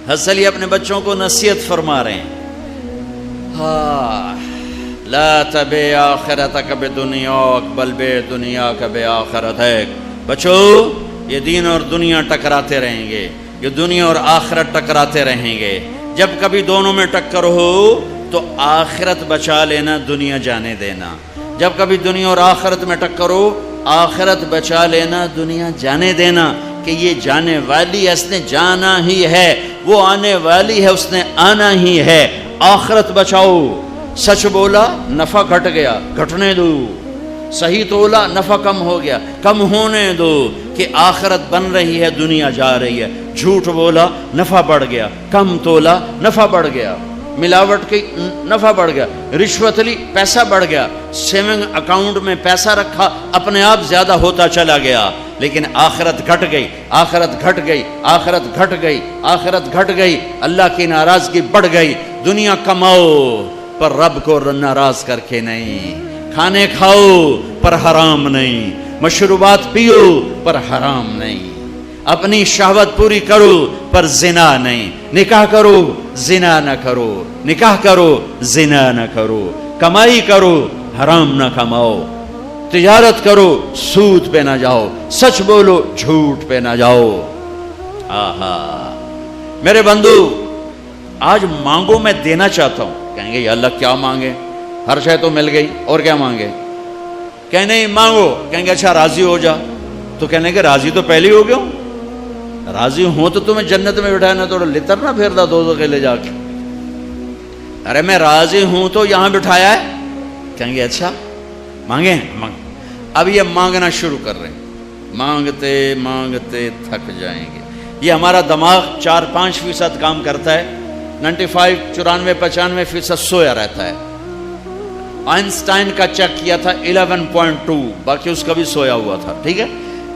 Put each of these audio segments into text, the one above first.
حسن علی اپنے بچوں کو نصیحت فرما رہے ہیں، لا تبع آخرتک بدنیاک بل بع دنیاک بآخرتک. بچو، یہ دین اور دنیا ٹکراتے رہیں گے، یہ دنیا اور آخرت ٹکراتے رہیں گے. جب کبھی دونوں میں ٹکر ہو تو آخرت بچا لینا، دنیا جانے دینا. جب کبھی دنیا اور آخرت میں ٹکر ہو، آخرت بچا لینا، دنیا جانے دینا. کہ یہ جانے والی ہے، اس نے جانا ہی ہے. وہ آنے والی ہے، اس نے آنا ہی ہے. آخرت بچاؤ. سچ بولا، نفع گھٹ گیا، گھٹنے دو. صحیح تولا، نفع کم ہو گیا، کم ہونے دو. کہ آخرت بن رہی ہے، دنیا جا رہی ہے. جھوٹ بولا، نفع بڑھ گیا، کم تولا، نفع بڑھ گیا. ملاوٹ کی، نفع بڑھ گیا. رشوت لی، پیسہ بڑھ گیا. سیونگ اکاؤنٹ میں پیسہ رکھا، اپنے آپ زیادہ ہوتا چلا گیا. لیکن آخرت گھٹ گئی، آخرت گھٹ گئی، آخرت گھٹ گئی، آخرت گھٹ گئی. اللہ کی ناراضگی بڑھ گئی. دنیا کماؤ پر رب کو ناراض کر کے نہیں. کھانے کھاؤ پر حرام نہیں. مشروبات پیو پر حرام نہیں. اپنی شہوت پوری کرو پر زنا نہیں. نکاح کرو، زنا نہ کرو. نکاح کرو، زنا نہ کرو. کمائی کرو، حرام نہ کماؤ. تجارت کرو، سود پہ نہ جاؤ. سچ بولو، جھوٹ پہ نہ جاؤ. آہا میرے بندو، آج مانگو، میں دینا چاہتا ہوں. کہیں گے یا اللہ کیا مانگے، ہر شے تو مل گئی، اور کیا مانگے. کہیں نہیں مانگو. کہیں گے اچھا راضی ہو جا. تو کہنے کہ راضی تو پہلے ہو گیا ہوں. راضی ہوں تو تمہیں جنت میں بٹھایا نہ، تو لتر نہ پھیرتا دوزخ کے لے جا کے. ارے میں راضی ہوں تو یہاں بٹھایا ہے. کہیں گے اچھا مانگیں. مانگ. اب یہ مانگنا شروع کر رہے ہیں. مانگتے مانگتے تھک جائیں گے. یہ ہمارا دماغ 4-5% کام کرتا ہے، 95 94-95% سویا رہتا ہے. آئنسٹائن کا چیک کیا تھا 11.2، باقی اس کا بھی سویا ہوا تھا. ٹھیک ہے.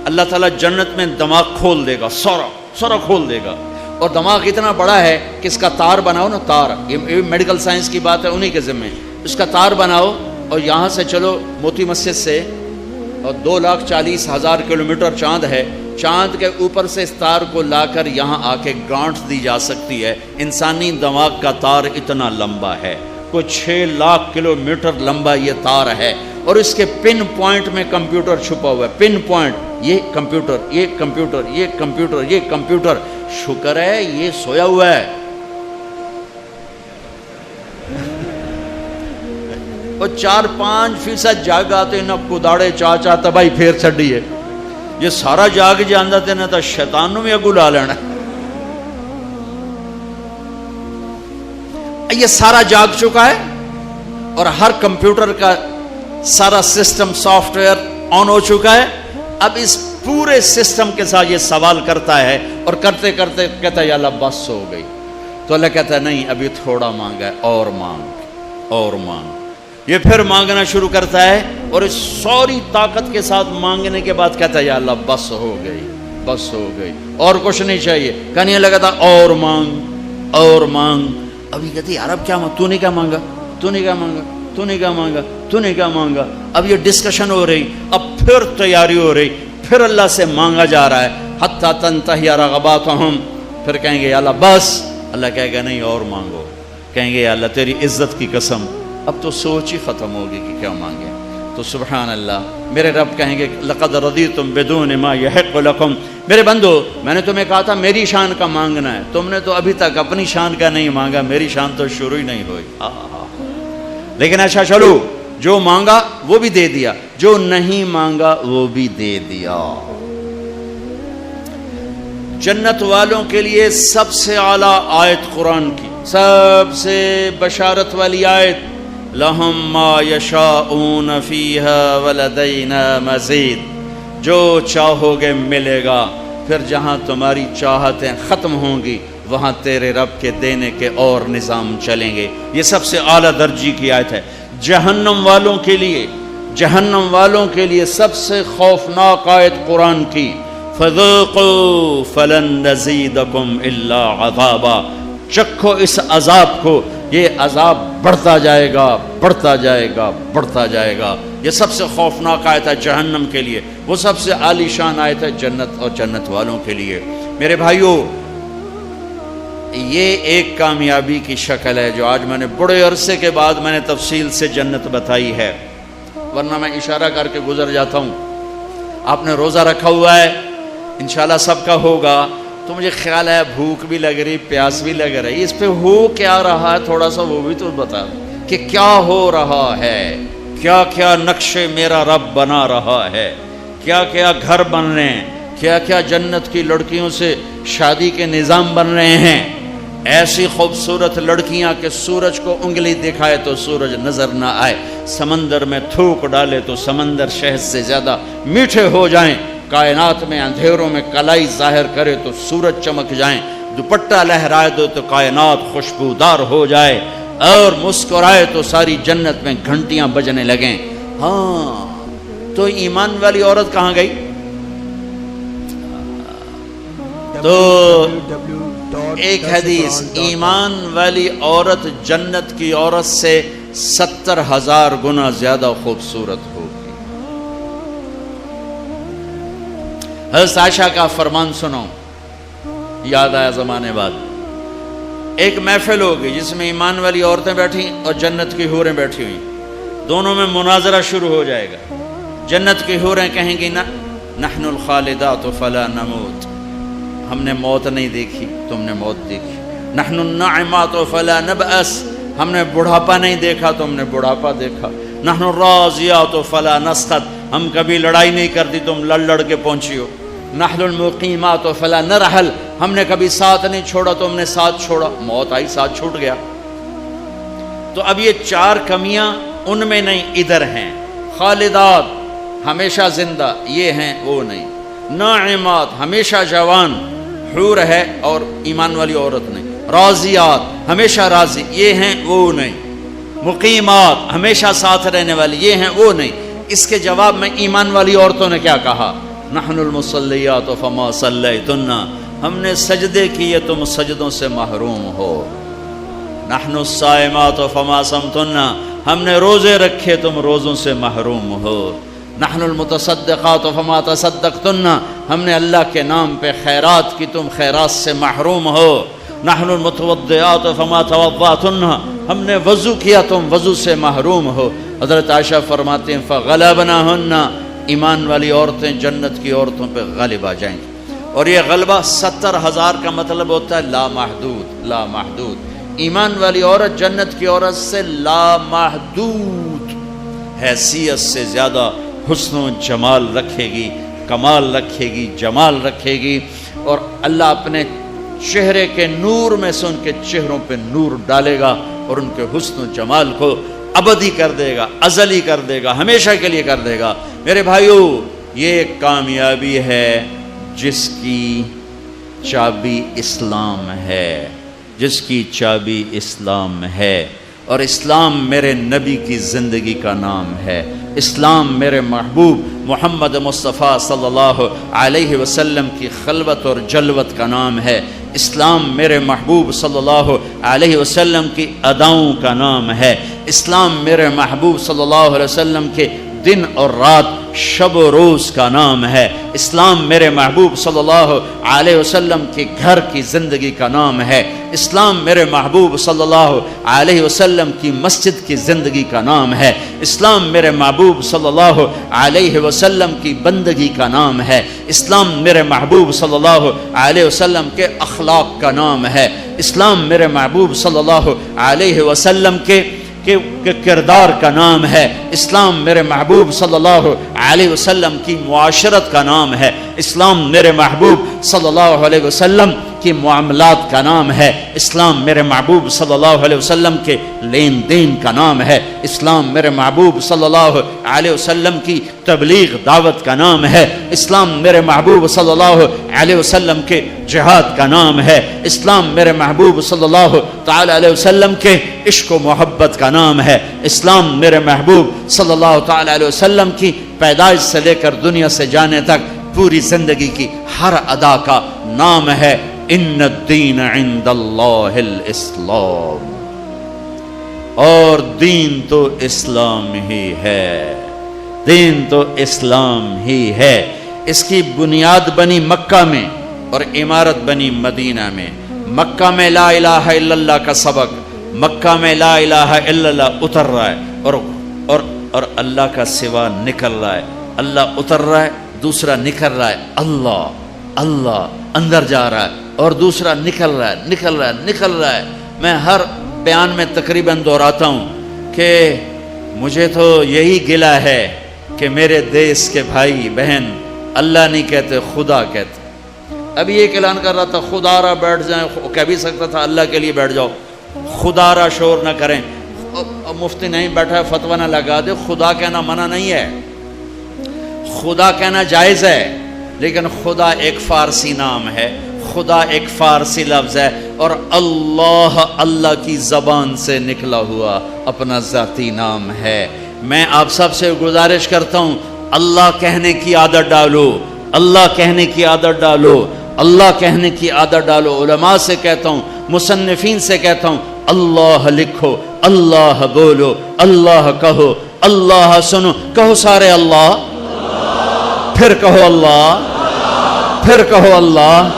اللہ تعالیٰ جنت میں دماغ کھول دے گا، سارا کھول دے گا. اور دماغ اتنا بڑا ہے کہ اس کا تار بناؤ نا، تار، یہ میڈیکل سائنس کی بات ہے، انہی کے ذمہ. اس کا تار بناؤ اور یہاں سے چلو موتی مسجد سے، اور 2,40,000 کلومیٹر چاند ہے. چاند کے اوپر سے اس تار کو لا کر یہاں آ کے گانٹھ دی جا سکتی ہے. انسانی دماغ کا تار اتنا لمبا ہے، کوئی 6 لاکھ کلومیٹر لمبا یہ تار ہے. اور اس کے پن پوائنٹ میں کمپیوٹر چھپا ہوا ہے. پن پوائنٹ، یہ کمپیوٹر، یہ کمپیوٹر، یہ کمپیوٹر، یہ کمپیوٹر. شکر ہے یہ سویا ہوا ہے. اور 4-5% جاگ آتے نہ کداڑے چاچا تباہی پھیر چڈی ہے. یہ سارا جاگ جانا تے نہ تو شیطان نو بھی اگو لا لینا. یہ سارا جاگ چکا ہے اور ہر کمپیوٹر کا سارا سسٹم سافٹ ویئر آن ہو چکا ہے. اب اس پورے سسٹم کے ساتھ یہ سوال کرتا ہے اور کرتے کرتے کہتا ہے یا اللہ بس ہو گئی. تو اللہ کہتا ہے نہیں، ابھی تھوڑا مانگا ہے، اور مانگ، اور مانگ. یہ پھر مانگنا شروع کرتا ہے اور اس ساری طاقت کے ساتھ مانگنے کے بعد کہتا ہے یا اللہ بس ہو گئی، بس ہو گئی، اور کچھ نہیں چاہیے. کہنے لگا تھا اور مانگ، اور مانگ. ابھی کہتی یار اب کیا تو نے کیا مانگا، تو نے کیا مانگا، تو نے کیا مانگا، تو نے کیا مانگا. اب یہ ڈسکشن ہو رہی، اب پھر تیاری ہو رہی، پھر اللہ سے مانگا جا رہا ہے. حتی تنتہی رغباتہم. پھر کہیں گے یا اللہ بس. اللہ کہے گا نہیں اور مانگو. کہیں گے یا اللہ تیری عزت کی قسم اب تو سوچ ہی ختم ہوگی کہ کیا مانگے. تو سبحان اللہ، میرے رب کہیں گے لقد رضیتم بدون ما یحق لکم. میرے بندو، میں نے تمہیں کہا تھا میری شان کا مانگنا ہے، تم نے تو ابھی تک اپنی شان کا نہیں مانگا. میری شان تو شروع ہی نہیں ہوئی. لیکن اچھا چلو، جو مانگا وہ بھی دے دیا، جو نہیں مانگا وہ بھی دے دیا. جنت والوں کے لیے سب سے اعلیٰ آیت قرآن کی، سب سے بشارت والی آیت، لہم ما یشاءون فیہا ولدینا مزید. جو چاہو گے ملے گا. پھر جہاں تمہاری چاہتیں ختم ہوں گی وہاں تیرے رب کے دینے کے اور نظام چلیں گے. یہ سب سے اعلیٰ درجے کی آیت ہے. جہنم والوں کے لیے، جہنم والوں کے لیے سب سے خوفناک آیت قرآن کی، فذوقوا فلن نزیدکم الا عذابا. چکھو اس عذاب کو، یہ عذاب بڑھتا جائے گا، بڑھتا جائے گا، بڑھتا جائے گا. یہ سب سے خوفناک آیت ہے جہنم کے لیے. وہ سب سے عالی شان آیت ہے جنت اور جنت والوں کے لیے. میرے بھائیوں، یہ ایک کامیابی کی شکل ہے جو آج میں نے بڑے عرصے کے بعد میں نے تفصیل سے جنت بتائی ہے، ورنہ میں اشارہ کر کے گزر جاتا ہوں۔ آپ نے روزہ رکھا ہوا ہے، انشاءاللہ سب کا ہوگا، تو مجھے خیال ہے بھوک بھی لگ رہی، پیاس بھی لگ رہی، اس پہ ہو کیا رہا ہے تھوڑا سا وہ بھی تو بتا کہ کیا ہو رہا ہے، کیا کیا نقشے میرا رب بنا رہا ہے، کیا کیا گھر بن رہے ہیں، کیا کیا جنت کی لڑکیوں سے شادی کے نظام بن رہے ہیں، ایسی خوبصورت لڑکیاں کہ سورج کو انگلی دکھائے تو سورج نظر نہ آئے، سمندر میں تھوک ڈالے تو سمندر شہد سے زیادہ میٹھے ہو جائیں، کائنات میں اندھیروں میں کلائی ظاہر کرے تو سورج چمک جائیں، دوپٹہ لہرائے دو تو کائنات خوشبودار ہو جائے، اور مسکرائے تو ساری جنت میں گھنٹیاں بجنے لگیں۔ ہاں تو ایمان والی عورت کہاں گئی؟ تو ایک حدیث، ایمان والی عورت جنت کی عورت سے 70,000 گنا زیادہ خوبصورت ہوگی۔ حضرت عائشہ کا فرمان سنو، یاد آیا زمانے بعد، ایک محفل ہوگی جس میں ایمان والی عورتیں بیٹھی اور جنت کی حوریں بیٹھی ہوئی، دونوں میں مناظرہ شروع ہو جائے گا۔ جنت کی حوریں کہیں گی نحن الخالدات فلا نموت، ہم نے موت نہیں دیکھی، تم نے موت دیکھی۔ نحن الناعمات فلا نبأس، ہم نے بڑھاپا نہیں دیکھا، تم نے بڑھاپا دیکھا۔ نحن الراضیات فلا نسخط، ہم کبھی لڑائی نہیں کرتی، تم لڑ لڑ کے پہنچی ہو۔ نحن المقیمات فلا نرحل، ہم نے کبھی ساتھ نہیں چھوڑا، تم نے ساتھ چھوڑا، موت آئی ساتھ چھوٹ گیا۔ تو اب یہ 4 کمیاں ان میں نہیں، ادھر ہیں۔ خالدات ہمیشہ زندہ، یہ ہیں وہ نہیں۔ ناعمات ہمیشہ جوان، حور ہے اور ایمان والی عورت نہیں۔ راضیات ہمیشہ راضی، یہ ہیں وہ نہیں۔ مقیمات ہمیشہ ساتھ رہنے والی، یہ ہیں وہ نہیں۔ اس کے جواب میں ایمان والی عورتوں نے کیا کہا؟ نحن المصلیات فما صلیتن، ہم نے سجدے کیے تم سجدوں سے محروم ہو۔ نحن الصائمات فما صمتن، ہم نے روزے رکھے تم روزوں سے محروم ہو۔ نحن المتصدقات فما تصدقتن، ہم نے اللہ کے نام پہ خیرات کی تم خیرات سے محروم ہو۔ نحن المتوضئات فما توضأتن، ہم نے وضو کیا تم وضو سے محروم ہو۔ حضرت عائشہ فرماتے ہیں فغلبناہن، ایمان والی عورتیں جنت کی عورتوں پہ غالب آ جائیں گی، اور یہ غلبہ 70,000 کا مطلب ہوتا ہے لامحدود، لامحدود۔ ایمان والی عورت جنت کی عورت سے لامحدود حیثیت سے زیادہ حسن و جمال رکھے گی، کمال رکھے گی، جمال رکھے گی، اور اللہ اپنے چہرے کے نور میں سے ان کے چہروں پہ نور ڈالے گا اور ان کے حسن و جمال کو ابدی کر دے گا، ازلی کر دے گا، ہمیشہ کے لیے کر دے گا۔ میرے بھائیو، یہ ایک کامیابی ہے جس کی چابی اسلام ہے، جس کی چابی اسلام ہے، اور اسلام میرے نبی کی زندگی کا نام ہے۔ اسلام میرے محبوب محمد مصطفیٰ صلی اللہ علیہ وسلم کی خلوت اور جلوت کا نام ہے۔ اسلام میرے محبوب صلی اللہ علیہ وسلم کی اداؤں کا نام ہے۔ اسلام میرے محبوب صلی اللہ علیہ وسلم کے دن اور رات، شب و روز کا نام ہے۔ اسلام میرے محبوب صلی اللہ علیہ وسلم کے گھر کی زندگی کا نام ہے۔ اسلام میرے محبوب صلی اللہ علیہ وسلم کی مسجد کی زندگی کا نام ہے۔ اسلام میرے محبوب صلی اللہ علیہ وسلم کی بندگی کا نام ہے۔ اسلام میرے محبوب صلی اللہ علیہ وسلم کے اخلاق کا نام ہے۔ اسلام میرے محبوب صلی اللہ علیہ وسلم کے کردار کا نام ہے۔ اسلام میرے محبوب صلی اللہ علیہ وسلم کی معاشرت کا نام ہے۔ اسلام میرے محبوب صلی اللہ علیہ وسلم کی معاملات کا نام ہے۔ اسلام میرے محبوب صلی اللہ علیہ وسلم کے لین دین کا نام ہے۔ اسلام میرے محبوب صلی اللہ علیہ وسلم کی تبلیغ دعوت کا نام ہے۔ اسلام میرے محبوب صلی اللہ علیہ وسلم کے جہاد کا نام ہے۔ اسلام میرے محبوب صلی اللہ تعالی علیہ وسلم کے عشق و محبت کا نام ہے۔ اسلام میرے محبوب صلی اللہ تعالی علیہ وسلم کی پیدائش سے لے کر دنیا سے جانے تک پوری زندگی کی ہر ادا کا نام ہے ان الدین عند اللہ الاسلام، اور دین تو اسلام ہی ہے، دین تو اسلام ہی ہے۔ اس کی بنیاد بنی مکہ میں اور عمارت بنی مدینہ میں۔ مکہ میں لا الہ الا اللہ کا سبق، مکہ میں لا الہ الا اللہ اتر رہا ہے اور اللہ کا سوا نکل رہا ہے، اللہ اتر رہا ہے، دوسرا نکل رہا ہے، اللہ اندر جا رہا ہے اور دوسرا نکل رہا ہے۔ میں ہر بیان میں تقریباً دہراتا ہوں کہ مجھے تو یہی گلہ ہے کہ میرے دیس کے بھائی بہن اللہ نہیں کہتے، خدا کہتے۔ ابھی ایک اعلان کر رہا تھا خدا را بیٹھ جائیں، کہہ بھی سکتا تھا اللہ کے لیے بیٹھ جاؤ، خدا را شور نہ کریں۔ مفتی نہیں بیٹھا ہے فتویٰ نہ لگا دے، خدا کہنا منع نہیں ہے، خدا کہنا جائز ہے، لیکن خدا ایک فارسی نام ہے، خدا ایک فارسی لفظ ہے، اور اللہ کی زبان سے نکلا ہوا اپنا ذاتی نام ہے۔ میں آپ سب سے گزارش کرتا ہوں اللہ کہنے کی عادت ڈالو، اللہ کہنے کی عادت ڈالو، اللہ کہنے کی عادت ڈالو۔ علماء سے کہتا ہوں، مصنفین سے کہتا ہوں، اللہ لکھو، اللہ بولو، اللہ کہو، اللہ سنو، کہو سارے اللہ، پھر کہو اللہ، پھر کہو اللہ،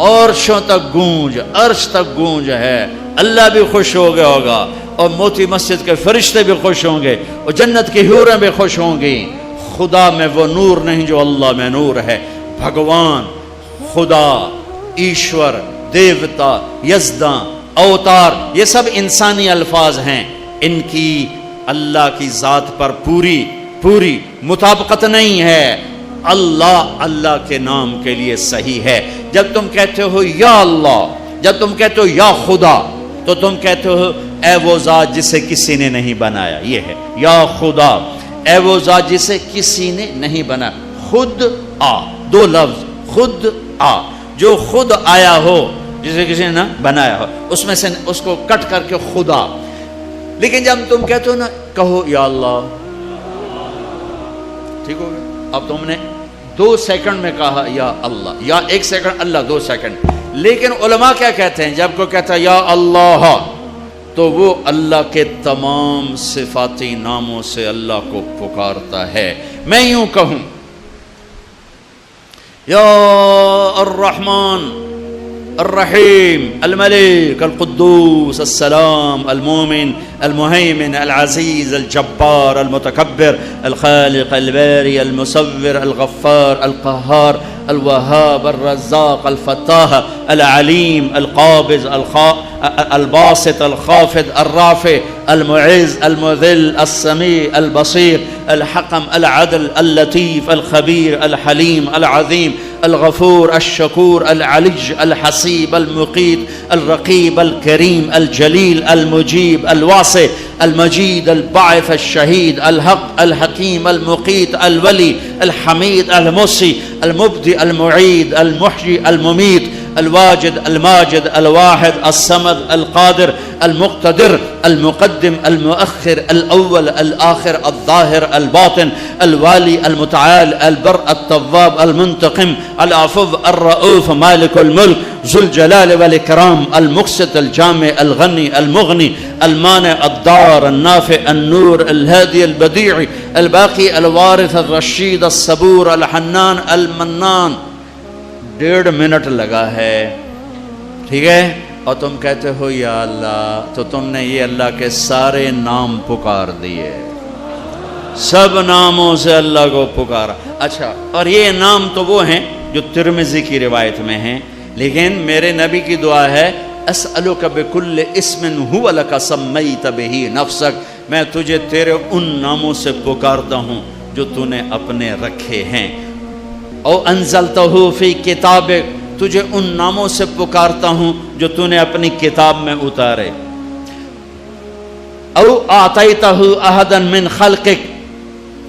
عرشوں تک گونج، عرش تک گونج ہے۔ اللہ بھی خوش ہو گیا ہوگا، اور موتی مسجد کے فرشتے بھی خوش ہوں گے، اور جنت کی حوریں بھی خوش ہوں گی۔ خدا میں وہ نور نہیں جو اللہ میں نور ہے۔ بھگوان، خدا، ایشور، دیوتا، یزداں، اوتار، یہ سب انسانی الفاظ ہیں، ان کی اللہ کی ذات پر پوری مطابقت نہیں ہے۔ اللہ کے نام کے لیے صحیح ہے۔ جب تم کہتے ہو یا اللہ، جب تم کہتے ہو یا خدا، تو تم کہتے ہو اے وہ ذات جسے کسی نے نہیں بنایا، یہ ہے یا خدا، اے وہ ذات جسے کسی نے نہیں بنایا۔ خود آ، دو لفظ، خود آ، جو خود آیا ہو جسے کسی نے نہ بنایا ہو، اس میں سے اس کو کٹ کر کے خدا۔ لیکن جب تم کہتے ہو نا کہو یا اللہ، ٹھیک ہو گیا؟ اب تم نے 2 سیکنڈ میں کہا یا اللہ، یا 1 سیکنڈ اللہ، 2 سیکنڈ۔ لیکن علماء کیا کہتے ہیں؟ جب کوئی کہتا ہے یا اللہ، تو وہ اللہ کے تمام صفاتی ناموں سے اللہ کو پکارتا ہے۔ میں یوں کہوں یا الرحمن الرحیم الملک القدوس السلام المومن المهيمن العزيز الجبار المتكبر الخالق الباري المصور الغفار القهار الوهاب الرزاق الفتاح العليم القابض الباسط الخافض الرافع المعز المذل السميع البصير الحكم العدل اللطيف الخبير الحليم العظيم الغفور الشكور العلي الحسيب المقيت الرقيب الكريم الجليل المجيب الواسع المجيد الباعث الشهيد الحق الحكيم المقيت الولي الحميد المحصي المبدئ المعيد المحيي المميت الواجد الماجد الواحد الصمد القادر المقتدر المقدم المؤخر الأول الآخر الظاهر الباطن الوالي المتعال البر التواب المنتقم العفو الرؤوف مالك الملك ذو الجلال والإكرام المقسط الجامع الغني المغني المانع الضار النافع النور الهادي البديع الباقي الوارث الرشيد الصبور الحنان المنان۔ 1.5 منٹ لگا ہے، ٹھیک ہے، اور تم کہتے ہو یا اللہ، تو تم نے یہ اللہ کے سارے نام پکار دیے، سب ناموں سے اللہ کو پکارا۔ اچھا، اور یہ نام تو وہ ہیں جو ترمذی کی روایت میں ہیں، لیکن میرے نبی کی دعا ہے اسألک بکل اسم هو لک سمیت بہ نفسک، میں تجھے تیرے ان ناموں سے پکارتا ہوں جو تو نے اپنے رکھے ہیں، او انزلتہ فی کتابک، تجھے ان ناموں سے پکارتا ہوں جو تو نے اپنی کتاب میں اتارے، او اعطیتہ احدا من خلقک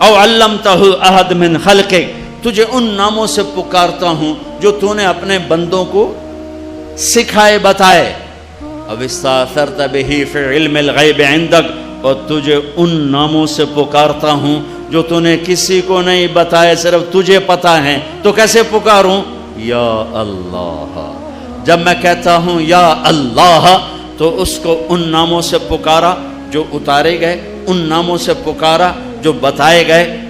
او علمتہ احد من خلقک، تجھے ان ناموں سے پکارتا ہوں جو تو نے اپنے بندوں کو سکھائے بتائے، اب استاثرت بہ فی علم الغیب عندک، اور تجھے ان ناموں سے پکارتا ہوں جو تو نے کسی کو نہیں بتائے، صرف تجھے پتا ہے، تو کیسے پکاروں؟ یا اللہ۔ جب میں کہتا ہوں یا اللہ تو اس کو ان ناموں سے پکارا جو اتارے گئے، ان ناموں سے پکارا جو بتائے گئے،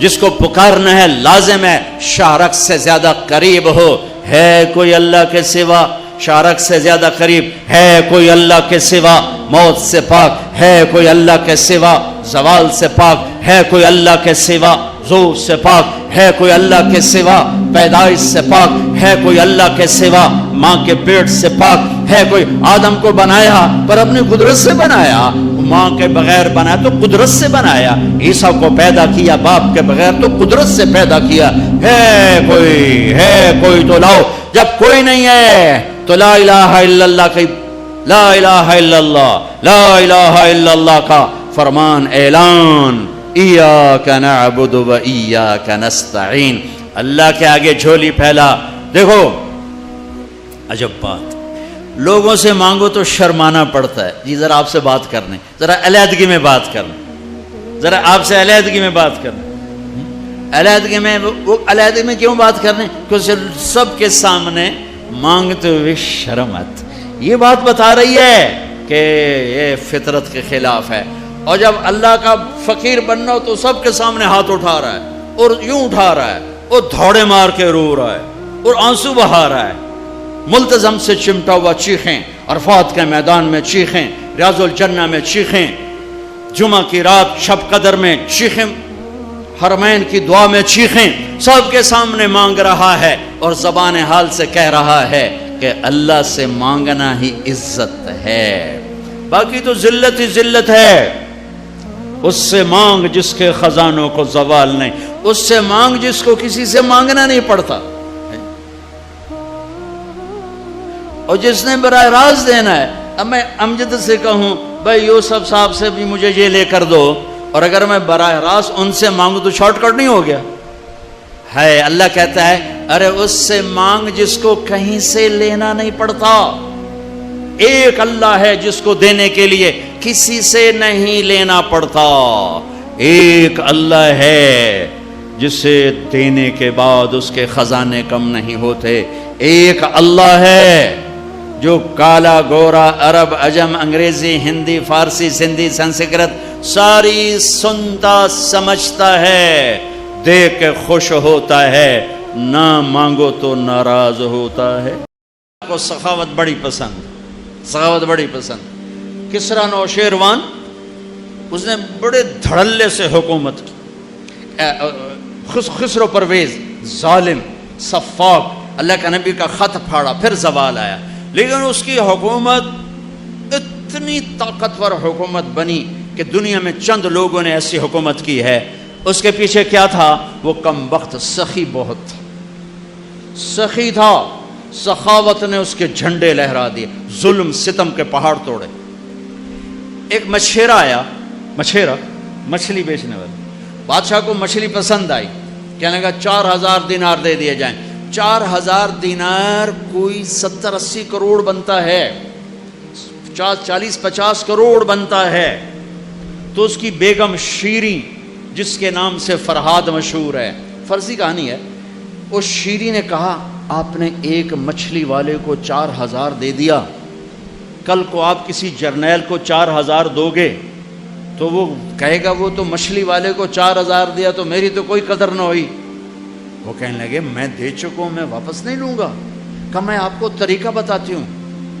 جس کو پکارنا ہے لازم ہے شارک سے زیادہ قریب ہو. ہے کوئی اللہ کے سوا شارک سے زیادہ قریب؟ ہے کوئی اللہ کے سوا موت سے پاک؟ ہے کوئی اللہ کے سوا زوال سے پاک؟ ہے کوئی اللہ کے سوا زور سے پاک؟ ہے کوئی اللہ کے سوا پیدائش سے پاک؟ ہے کوئی اللہ کے سوا ماں کے پیٹ سے پاک؟ ہے کوئی؟ آدم کو بنایا پر اپنی قدرت سے بنایا، ماں کے بغیر بنایا تو قدرت سے بنایا. عیسیٰ کو پیدا کیا باپ کے بغیر تو قدرت سے پیدا کیا. ہے کوئی تو لاؤ. جب کوئی نہیں ہے تو لا الہ الا اللہ کی لا الہ الا اللہ لا الہ الا اللہ کا فرمان اعلان. ایاک نعبد و ایاک نستعین. اللہ کے آگے جھولی پھیلا. دیکھو عجب بات، لوگوں سے مانگو تو شرمانا پڑتا ہے. جی ذرا آپ سے بات کرنے، ذرا علیحدگی میں بات کرنا، ذرا آپ سے علیحدگی میں بات کرنا. علیحدگی میں وہ علیحدگی میں کیوں بات کرنے؟ کیونکہ سب کے سامنے مانگتے ہوئے شرم آتی. یہ بات بتا رہی ہے کہ یہ فطرت کے خلاف ہے. اور جب اللہ کا فقیر بننا ہو تو سب کے سامنے ہاتھ اٹھا رہا ہے اور یوں اٹھا رہا ہے اور دھوڑے مار کے رو رہا ہے اور آنسو بہا رہا ہے. ملتزم سے چمٹا ہوا چیخیں، عرفات کے میدان میں چیخیں، ریاض الجنہ میں چیخیں، جمعہ کی رات شب قدر میں چیخیں، حرمین کی دعا میں چیخیں. سب کے سامنے مانگ رہا ہے اور زبان حال سے کہہ رہا ہے کہ اللہ سے مانگنا ہی عزت ہے، باقی تو ذلت ہی ذلت ہے. اس سے مانگ جس کے خزانوں کو زوال نہیں، اس سے مانگ جس کو کسی سے مانگنا نہیں پڑتا. اور جس نے براہ راست دینا ہے. اب میں امجد سے کہوں بھائی یوسف صاحب سے بھی مجھے یہ لے کر دو، اور اگر میں براہ راست ان سے مانگوں تو شارٹ کٹ نہیں ہو گیا ہے؟ اللہ کہتا ہے ارے اس سے مانگ جس کو کہیں سے لینا نہیں پڑتا. ایک اللہ ہے جس کو دینے کے لیے کسی سے نہیں لینا پڑتا. ایک اللہ ہے جسے دینے کے بعد اس کے خزانے کم نہیں ہوتے. ایک اللہ ہے جو کالا گورا عرب عجم انگریزی ہندی فارسی سندھی سنسکرت ساری سنتا سمجھتا ہے، دیکھ کے خوش ہوتا ہے، نہ مانگو تو ناراض ہوتا ہے. کو سخاوت بڑی پسند، سخاوت بڑی پسند. کسرا نوشیروان اس نے بڑے دھڑلے سے حکومت کی. خسرو پرویز ظالم صفاق، اللہ کا نبی کا خط پھاڑا، پھر زوال آیا، لیکن اس کی حکومت اتنی طاقتور حکومت بنی کہ دنیا میں چند لوگوں نے ایسی حکومت کی ہے. اس کے پیچھے کیا تھا؟ وہ کم وقت سخی بہت تھا، سخی تھا. سخاوت نے اس کے جھنڈے لہرا دیے، ظلم ستم کے پہاڑ توڑے. ایک مچھیرا آیا، مچھیرا مچھلی بیچنے والا. بادشاہ کو مچھلی پسند آئی، کہنے لگا 4000 دینار دے دیے جائیں. 4000 دینار کوئی 70-80 کروڑ بنتا ہے، 40-50 کروڑ بنتا ہے. تو اس کی بیگم شیریں جس کے نام سے فرہاد مشہور ہے، فرضی کہانی ہے، اس شیریں نے کہا آپ نے ایک مچھلی والے کو 4000 دے دیا، کل کو آپ کسی جرنیل کو 4000 دو گے تو وہ کہے گا وہ تو مچھلی والے کو 4000 دیا تو میری تو کوئی قدر نہ ہوئی. وہ کہنے لگے میں دے چکا ہوں، میں واپس نہیں لوں گا. کہا میں آپ کو طریقہ بتاتی ہوں.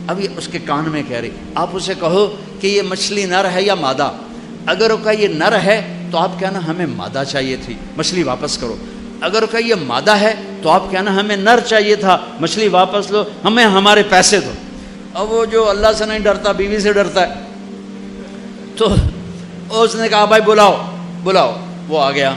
ابھی اس کے کان میں کہہ رہی آپ اسے کہو کہ یہ مچھلی نر ہے یا مادہ. اگر وہ کہا یہ نر ہے تو آپ کہنا ہمیں مادہ چاہیے تھی، مچھلی واپس کرو. اگر وہ کہا یہ مادہ ہے تو آپ کہنا ہمیں نر چاہیے تھا، مچھلی واپس لو، ہمیں ہمارے پیسے دو. اب وہ جو اللہ سے نہیں ڈرتا بیوی سے ڈرتا ہے، تو اس نے کہا بھائی بلاؤ بلاؤ. وہ آ گیا،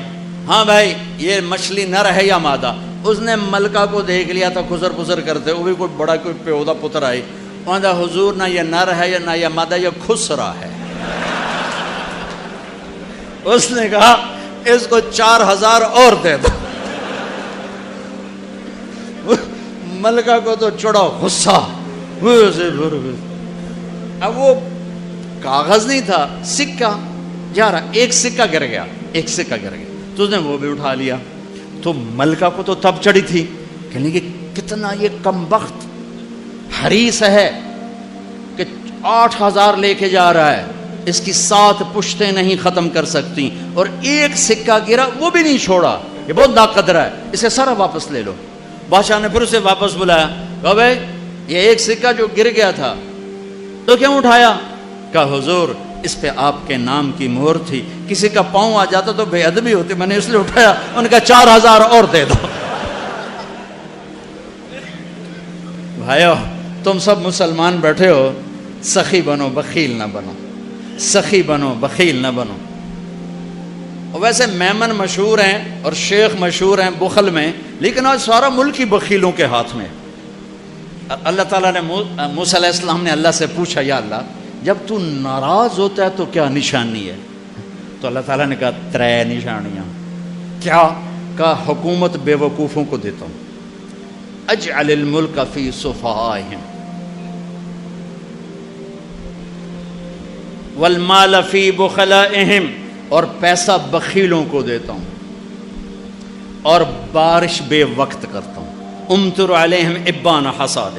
ہاں بھائی یہ مچھلی نر ہے یا مادہ. اس نے ملکہ کو دیکھ لیا تھا خسر پسر کرتے، وہ بھی کوئی بڑا کوئی پیودا پتر آئی. وہاں دا حضور نہ یہ نر ہے یا نہ یہ مادہ، یہ خسرا ہے. اس نے کہا اس کو 4000 اور دے دو. ملکہ کو تو چڑھا غصہ. اب وہ کاغذ نہیں تھا، سکہ جا رہا، ایک سکہ گر گیا، ایک سکہ گر گیا تو اس نے وہ بھی اٹھا لیا. تو ملکہ کو تو تب چڑھی تھی، کہنے کہ کتنا یہ کم بخت حریص ہے کہ 8000 لے کے جا رہا ہے، اس کی 7 پشتیں نہیں ختم کر سکتی، اور ایک سکہ گرا وہ بھی نہیں چھوڑا، یہ بہت ناقدر ہے، اسے سارا واپس لے لو۔ بادشاہ نے پھر اسے واپس بلایا، کہا بھائی یہ ایک سکہ جو گر گیا تھا تو کیوں اٹھایا؟ کہا حضور اس پہ آپ کے نام کی مہر تھی، کسی کا پاؤں آ جاتا تو بے ادبی ہوتی، میں نے اس لیے اٹھایا۔ ان کا 4000 اور دے دو۔ بھائیو تم سب مسلمان بیٹھے ہو، سخی بنو بخیل نہ بنو، سخی بنو بخیل نہ بنو۔ اور ویسے میمن مشہور ہیں اور شیخ مشہور ہیں بخل میں، لیکن آج سارا ملک ہی بخیلوں کے ہاتھ میں۔ اللہ تعالیٰ نے موسیٰ علیہ السلام نے اللہ سے پوچھا، یا اللہ جب تو ناراض ہوتا ہے تو کیا نشانی ہے؟ تو اللہ تعالیٰ نے کہا 3 نشانیاں۔ کیا؟ کہا حکومت بے وقوفوں کو دیتا ہوں، اجعل الملک فی صفائہم والمال فی بخلائہم، اور پیسہ بخیلوں کو دیتا ہوں، اور بارش بے وقت کرتا ہوں، امطر علیہم ابان حصاد،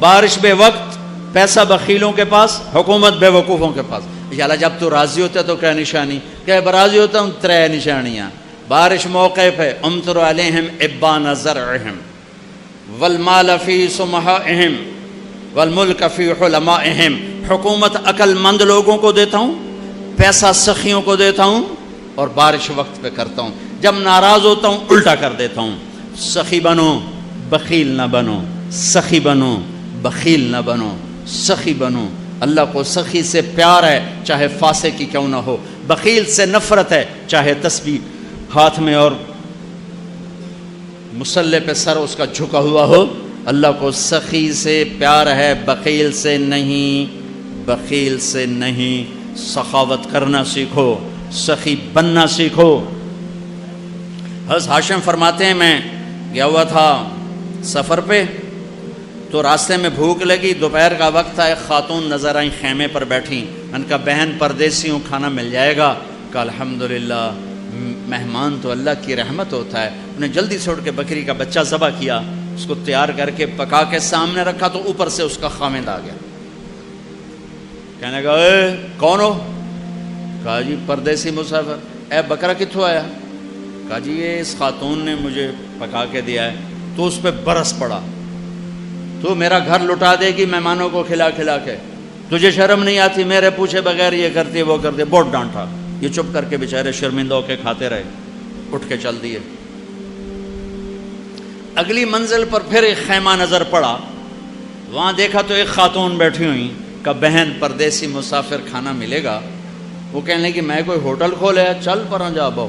بارش بے وقت، پیسہ بخیلوں کے پاس، حکومت بے وقوفوں کے پاس۔ یا اللہ جب تو راضی ہوتا ہے تو کیا نشانی؟ کہ راضی ہوتا ہوں 3 نشانیاں، بارش موقع پہ، امطر علیہم ابان زرعہم والمال فی سمحائہم والملک فی حلمائہم، حکومت عقل مند لوگوں کو دیتا ہوں، پیسہ سخیوں کو دیتا ہوں، اور بارش وقت پہ کرتا ہوں، جب ناراض ہوتا ہوں الٹا کر دیتا ہوں۔ سخی بنو بخیل نہ بنو، سخی بنو بخیل نہ بنو، سخی بنو۔ اللہ کو سخی سے پیار ہے چاہے فاسق کی کیوں نہ ہو، بخیل سے نفرت ہے چاہے تسبیح ہاتھ میں اور مصلے پہ سر اس کا جھکا ہوا ہو۔ اللہ کو سخی سے پیار ہے، بخیل سے نہیں، بخیل سے نہیں۔ سخاوت کرنا سیکھو، سخی بننا سیکھو۔ حضرت ہاشم فرماتے ہیں میں گیا ہوا تھا سفر پہ، تو راستے میں بھوک لگی، دوپہر کا وقت تھا، ایک خاتون نظر آئیں خیمے پر بیٹھی، ان کا بہن پردیسی ہوں، کھانا مل جائے گا؟ کہ الحمدللہ، مہمان تو اللہ کی رحمت ہوتا ہے۔ انہیں جلدی سے اٹھ کے بکری کا بچہ ذبح کیا، اس کو تیار کر کے پکا کے سامنے رکھا، تو اوپر سے اس کا خاوند آ گیا، کہنے لگا اے کون ہو؟ کہا جی پردیسی مسافر۔ اے بکرا کتھوں آیا؟ کہا جی یہ اس خاتون نے مجھے پکا کے دیا ہے۔ تو اس پہ برس پڑا، تو میرا گھر لٹا دے گی مہمانوں کو کھلا کھلا کے، تجھے شرم نہیں آتی؟ میرے پوچھے بغیر یہ کرتی وہ کرتی، بہت ڈانٹا۔ یہ چپ کر کے بیچارے شرمندہ ہو کے کھاتے رہے، اٹھ کے چل دیے۔ اگلی منزل پر پھر ایک خیمہ نظر پڑا، وہاں دیکھا تو ایک خاتون بیٹھی ہوئی، کہ بہن پردیسی مسافر کھانا ملے گا؟ وہ کہنے لگی میں کوئی ہوٹل کھولے، چل پرا جا بہو۔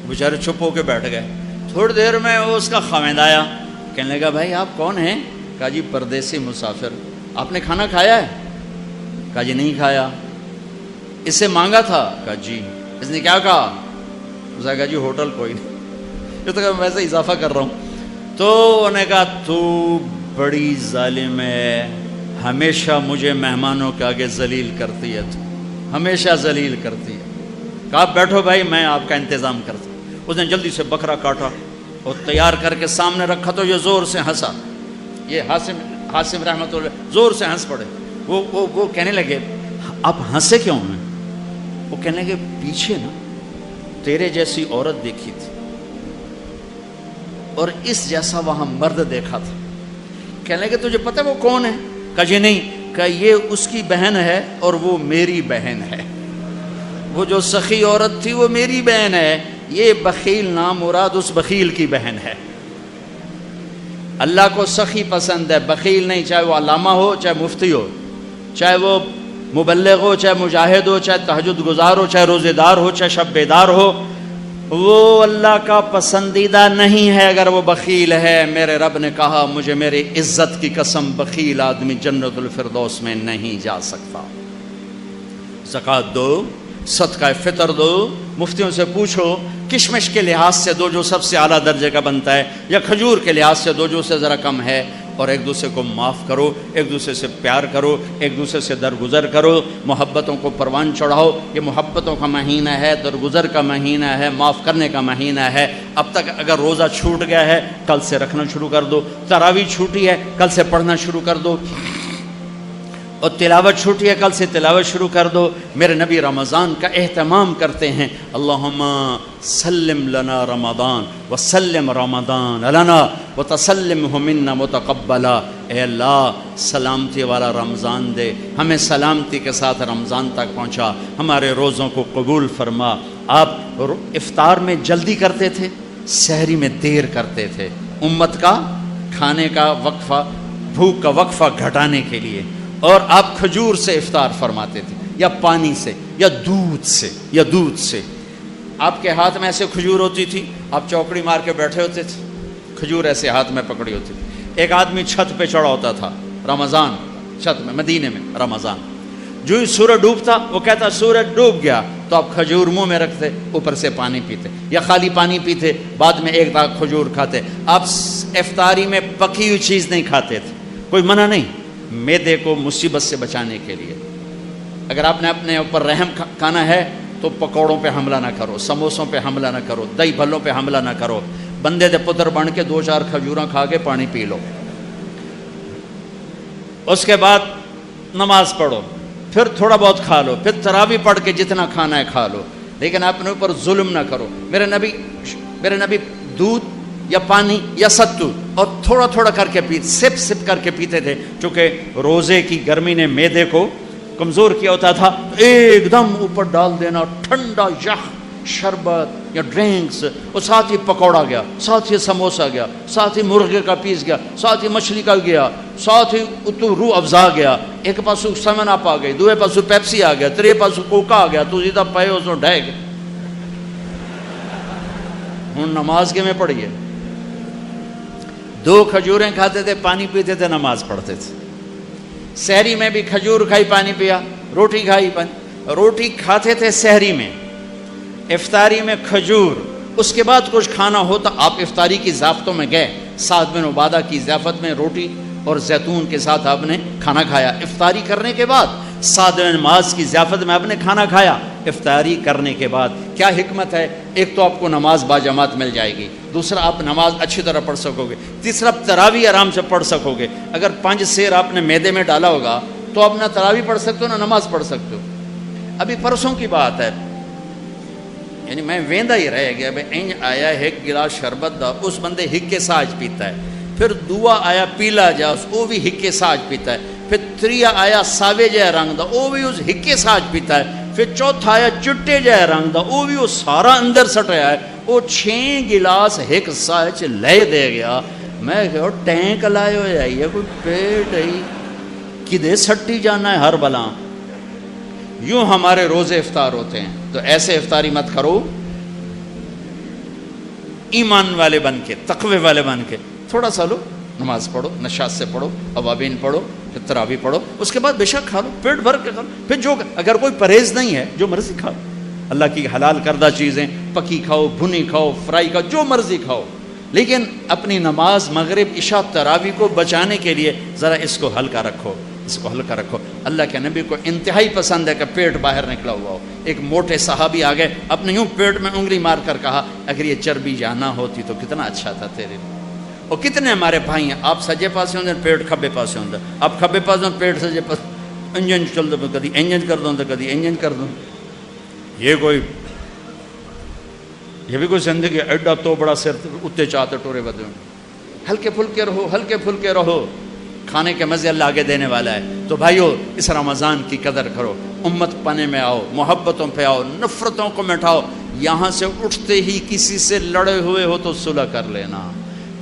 بیچارے چپ ہو کے بیٹھ گئے۔ تھوڑی دیر میں وہ اس کا خاوند آیا، کہنے لگا بھائی آپ کون ہیں؟ کہا جی پردیسی مسافر، آپ نے کھانا کھایا ہے؟ کہا جی نہیں کھایا۔ اس سے مانگا تھا؟ کہا جی۔ اس نے کیا کہا؟ اس نے کہا جی ہوٹل کوئی نہیں، یہ تو میں ویسے اضافہ کر رہا ہوں۔ تو انہوں نے کہا تو بڑی ظالم ہے، ہمیشہ مجھے مہمانوں کے آگے ذلیل کرتی ہے، تو ہمیشہ ذلیل کرتی ہے۔ کہا آپ بیٹھو بھائی میں آپ کا انتظام کرتا ہوں۔ اس نے جلدی سے بکرا کاٹا اور تیار کر کے سامنے رکھا، تو یہ زور سے ہنسا، یہ حاسم رحمۃ اللہ زور سے ہنس پڑے۔ وہ کہنے لگے آپ ہنسے کیوں ہیں؟ وہ کہنے لگے پیچھے نا تیرے جیسی عورت دیکھی تھی اور اس جیسا وہاں مرد دیکھا تھا۔ کہنے لگے تجھے پتہ وہ کون ہے؟ کہا جی نہیں۔ کہا یہ اس کی بہن ہے اور وہ میری بہن ہے، وہ جو سخی عورت تھی وہ میری بہن ہے، یہ بخیل نام مراد اس بخیل کی بہن ہے۔ اللہ کو سخی پسند ہے، بخیل نہیں، چاہے وہ علامہ ہو، چاہے مفتی ہو، چاہے وہ مبلغ ہو، چاہے مجاہد ہو، چاہے تہجد گزار ہو، چاہے روزے دار ہو، چاہے شب بیدار ہو، وہ اللہ کا پسندیدہ نہیں ہے اگر وہ بخیل ہے۔ میرے رب نے کہا مجھے میری عزت کی قسم بخیل آدمی جنت الفردوس میں نہیں جا سکتا۔ زکوٰۃ دو، صدقہ فطر دو، مفتیوں سے پوچھو کشمش کے لحاظ سے دو جو سب سے اعلیٰ درجے کا بنتا ہے، یا کھجور کے لحاظ سے دو جو سے ذرا کم ہے، اور ایک دوسرے کو معاف کرو، ایک دوسرے سے پیار کرو، ایک دوسرے سے درگزر کرو، محبتوں کو پروان چڑھاؤ۔ یہ محبتوں کا مہینہ ہے، درگزر کا مہینہ ہے، معاف کرنے کا مہینہ ہے۔ اب تک اگر روزہ چھوٹ گیا ہے کل سے رکھنا شروع کر دو، تراویح چھوٹی ہے کل سے پڑھنا شروع کر دو، اور تلاوت چھوٹی ہے، کل سے تلاوت شروع کر دو۔ میرے نبی رمضان کا اہتمام کرتے ہیں، اللہم سلم لنا رمضان وسلم رمضان لنا وتسلمہ منا متقبلا۔ اے اللہ سلامتی والا رمضان دے، ہمیں سلامتی کے ساتھ رمضان تک پہنچا، ہمارے روزوں کو قبول فرما۔ آپ افطار میں جلدی کرتے تھے، سحری میں دیر کرتے تھے، امت کا کھانے کا وقفہ، بھوک کا وقفہ گھٹانے کے لیے۔ اور آپ کھجور سے افطار فرماتے تھے، یا پانی سے، یا دودھ سے۔ آپ کے ہاتھ میں ایسے کھجور ہوتی تھی، آپ چوکڑی مار کے بیٹھے ہوتے تھے، کھجور ایسے ہاتھ میں پکڑی ہوتی تھی۔ ایک آدمی چھت پہ چڑھا ہوتا تھا رمضان، چھت میں، مدینے میں رمضان، جو ہی سورج ڈوبتا وہ کہتا سورج ڈوب گیا، تو آپ کھجور منہ میں رکھتے، اوپر سے پانی پیتے، یا خالی پانی پیتے، بعد میں ایک داغ کھجور کھاتے۔ آپ افطاری میں پکی ہوئی چیز نہیں کھاتے تھے، کوئی منع نہیں، معدے کو مصیبت سے بچانے کے لیے۔ اگر آپ نے اپنے اوپر رحم کھانا ہے تو پکوڑوں پہ حملہ نہ کرو، سموسوں پہ حملہ نہ کرو، دہی بھلوں پہ حملہ نہ کرو، بندے دے پتر بن کے 2-4 کھجوراں کھا کے پانی پی لو۔ اس کے بعد نماز پڑھو، پھر تھوڑا بہت کھا لو، پھر تراویح پڑھ کے جتنا کھانا ہے کھا لو، لیکن اپنے اوپر ظلم نہ کرو۔ میرے نبی دودھ یا پانی یا ستو اور تھوڑا تھوڑا کر کے سپ سپ کر کے پیتے تھے، چونکہ روزے کی گرمی نے معدے کو کمزور کیا ہوتا تھا، ایک دم اوپر ڈال دینا ٹھنڈا یخ شربت یا ڈرنکس، اور ساتھ ہی پکوڑا گیا، ساتھ ہی سموسا گیا، ساتھ ہی مرغے کا پیس گیا، ساتھ ہی مچھلی کا گیا، ساتھ ہی اتو روح افزا گیا، ایک پاسو سمن اپ آ گئی، دوے پاسو پیپسی آ گیا، ترے پاسو کوکا آ گیا، تو سیدھا پائے اس میں ڈھے گئے۔ ہوں نماز کے میں پڑھیے، 2 کھجوریں کھاتے تھے، پانی پیتے تھے، نماز پڑھتے تھے۔ سحری میں بھی کھجور کھائی، پانی پیا، روٹی کھائی، روٹی کھاتے تھے سحری میں، افطاری میں کھجور، اس کے بعد کچھ کھانا ہوتا آپ افطاری کی ضیافتوں میں گئے، سعد بن عبادہ کی ضیافت میں روٹی اور زیتون کے ساتھ آپ نے کھانا کھایا۔ افطاری کرنے کے بعد سعد بن معاذ کی ضیافت میں آپ نے کھانا کھایا افطاری کرنے کے بعد۔ کیا حکمت ہے؟ ایک تو آپ کو نماز باجماعت مل جائے گی، دوسرا آپ نماز اچھی طرح پڑھ سکو گے، تیسرا تراویح آرام سے پڑھ سکو گے۔ اگر 5 سیر آپ نے معدے میں ڈالا ہوگا تو آپ نہ تراویح پڑھ سکتے ہو نہ نماز پڑھ سکتے ہو۔ ابھی پرسوں کی بات ہے، یعنی میں ویندا ہی رہ گیا، بھائی انج آیا ایک گلاس شربت دا، اس بندے ہکے ساج پیتا ہے، پھر دوا آیا پیلا جا، وہ بھی ہکے ساج پیتا ہے، پھر تریا آیا ساوے جہ رنگ دا، وہ بھی اس ہکے ساج پیتا ہے، پھر چوتھا آیا چٹے جہ رنگ دا، وہ بھی وہ سارا اندر سٹیا ہے، وہ 6 گلاس ہک ساج لے دے گیا۔ میں کہو ٹینک لائے ہو جائیے، کوئی پیٹ ہے کدے سٹی جانا ہے ہر بلا۔ یوں ہمارے روزے افطار ہوتے ہیں، تو ایسے افطاری مت کرو، ایمان والے بن کے، تقوی والے بن کے تھوڑا سا لو، نماز پڑھو، نشاط سے پڑھو، اوابین پڑھو، پھر تراویح پڑھو، اس کے بعد بے شک کھا لو، پیٹ بھر کے کھا لو، پھر جو اگر کوئی پرہیز نہیں ہے جو مرضی کھاؤ، اللہ کی حلال کردہ چیزیں پکی کھاؤ، بھنی کھاؤ، فرائی کھاؤ، جو مرضی کھاؤ، لیکن اپنی نماز مغرب عشاء تراویح کو بچانے کے لیے ذرا اس کو ہلکا رکھو، اس کو ہلکا رکھو۔ اللہ کے نبی کو انتہائی پسند ہے کہ پیٹ باہر نکلا ہوا ہو۔ ایک موٹے صحابی آ گئے، اپنے یوں پیٹ میں انگلی مار کر کہا اگر یہ چربی جانا ہوتی تو کتنا اچھا تھا تیرے لیے۔ اور کتنے ہمارے بھائی ہیں، آپ سجے پاسے ہوندے پیٹ کھبے پاسے ہوندے، آپ کھبے پاسے ہوندے پیٹ سجے پاس، انجن چل دو، کدی انجن کر دو تو کدی انجن کر دو۔ یہ بھی کوئی زندگی ایڈا تو بڑا سر اتنے چاہتے ٹورے بدے۔ ہلکے پھلکے رہو، ہلکے پھلکے رہو، کھانے کے مزے اللہ آگے دینے والا ہے۔ تو بھائیو اس رمضان کی قدر کرو، امت پنے میں آؤ، محبتوں پہ آؤ، نفرتوں کو مٹاؤ۔ یہاں سے اٹھتے ہی کسی سے لڑے ہوئے ہو تو صلح کر لینا،